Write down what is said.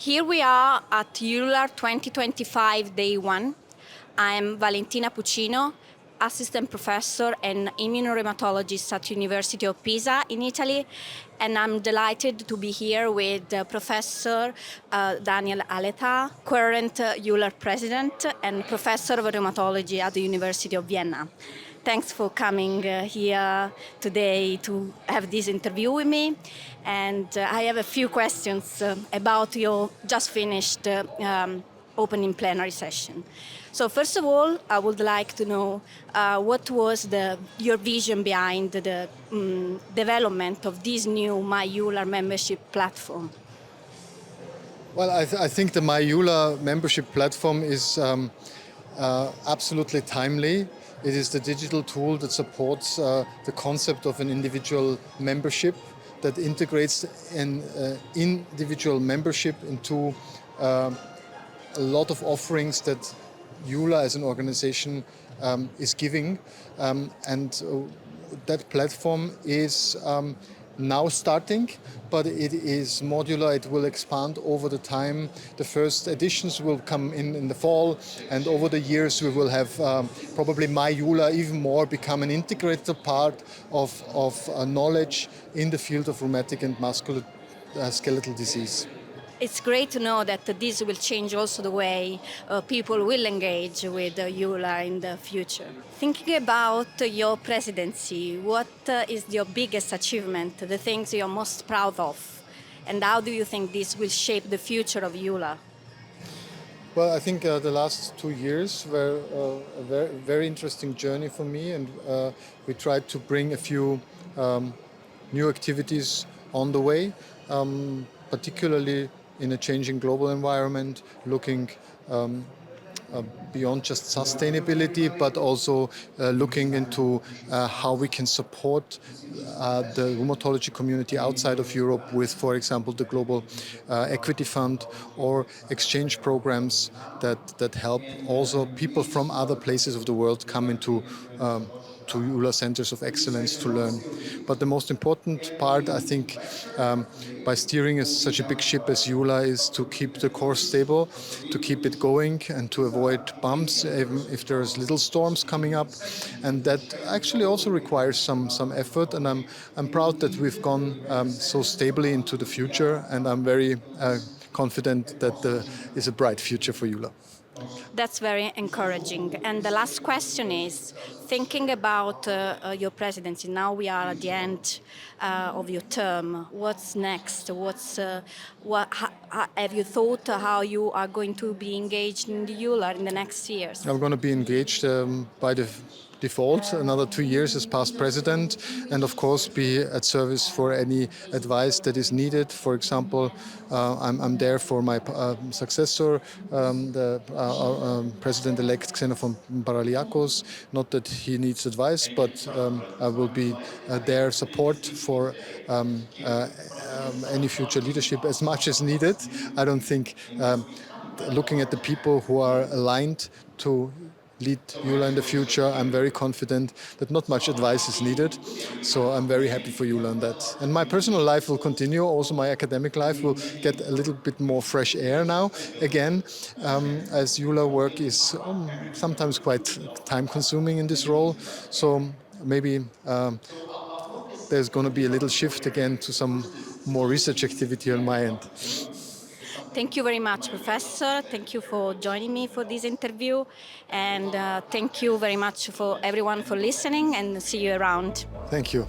Here we are at EULAR 2025 Day 1. I'm Valentina Puccino, Assistant Professor and Immunorheumatologist at University of Pisa in Italy, and I'm delighted to be here with Professor Daniel Aletaha, current EULAR President and Professor of Rheumatology at the University of Vienna. Thanks for coming here today to have this interview with me. And I have a few questions about your just finished opening plenary session. So first of all, I would like to know what was your vision behind the development of this new MyEULAR membership platform? Well, I think the MyEULAR membership platform is absolutely timely. It is the digital tool that supports the concept of an individual membership, that integrates an individual membership into a lot of offerings that EULAR as an organization is giving. That platform is now starting, but it is modular. It will expand over the time. The first editions will come in the fall, and over the years we will have probably MyEULAR even more become an integrated part of knowledge in the field of rheumatic and musculoskeletal disease. It's great to know that this will change also the way people will engage with EULAR in the future. Thinking about your presidency, what is your biggest achievement, the things you're most proud of, and how do you think this will shape the future of EULAR? Well, I think the last 2 years were a very interesting journey for me, and we tried to bring a few new activities on the way, particularly in a changing global environment, looking beyond just sustainability, but also looking into how we can support the rheumatology community outside of Europe with, for example, the Global Equity Fund or exchange programs that help also people from other places of the world come into to EULAR Centers of Excellence to learn. But the most important part, I think, by steering such a big ship as EULAR is to keep the course stable, to keep it going and to avoid bumps even if there's little storms coming up. And that actually also requires some effort, and I'm proud that we've gone so stably into the future, and I'm very confident that there is a bright future for EULAR. That's very encouraging. And the last question is, thinking about your presidency, now we are at the end of your term, what's next? Have you thought how you are going to be engaged in the EULAR in the next years? I'm going to be engaged by the default another 2 years as past president, and of course be at service for any advice that is needed. For example, I'm there for my successor, the president-elect Xenofon Paraliakos. Not that he needs advice, but I will be there support for any future leadership as much as needed. I don't think looking at the people who are aligned to lead EULAR in the future, I'm very confident that not much advice is needed. So I'm very happy for EULAR on that. And my personal life will continue. Also my academic life will get a little bit more fresh air now again, as EULAR work is sometimes quite time consuming in this role. So maybe there's going to be a little shift again to some more research activity on my end. Thank you very much, Professor. Thank you for joining me for this interview. And thank you very much for everyone for listening, and see you around. Thank you.